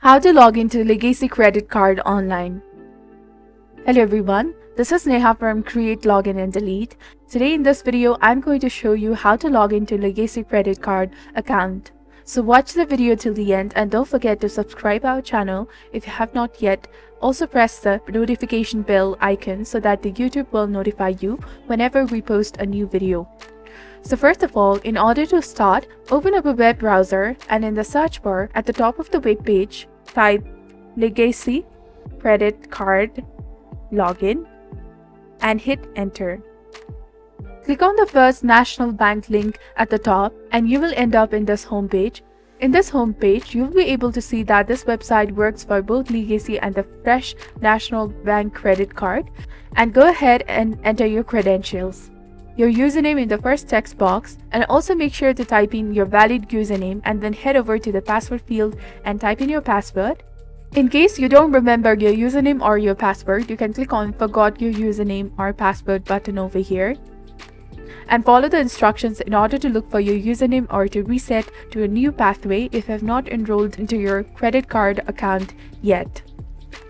How to log into Legacy Credit Card online. Hello everyone, this is Neha from Create, Login and Delete. Today in this video, I'm going to show you how to log into Legacy Credit Card account. So watch the video till the end and don't forget to subscribe our channel if you have not yet. Also press the notification bell icon so that the YouTube will notify you whenever we post a new video. So first of all, in order to start, open up a web browser and in the search bar at the top of the web page, type Legacy Credit Card Login and hit enter. Click on the First National Bank link at the top and you will end up in this homepage. In this homepage, you'll be able to see that this website works for both Legacy and the Fresh National Bank credit card. And go ahead and enter your credentials. Your username in the first text box, and also make sure to type in your valid username and then head over to the password field and type in your password. In case you don't remember your username or your password, you can click on Forgot Your Username or Password button over here and follow the instructions in order to look for your username or to reset to a new pathway if you have not enrolled into your credit card account yet.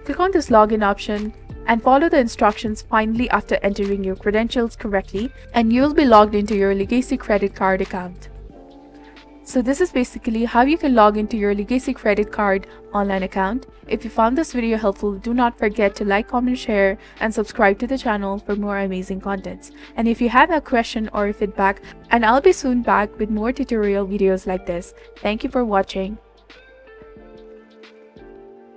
Click on this login option and follow the instructions finally after entering your credentials correctly, and you'll be logged into your Legacy credit card account. So this is basically how you can log into your Legacy credit card online account. If you found this video helpful, do not forget to like, comment, share, and subscribe to the channel for more amazing contents. And if you have a question or feedback, and I'll be soon back with more tutorial videos like this. Thank you for watching.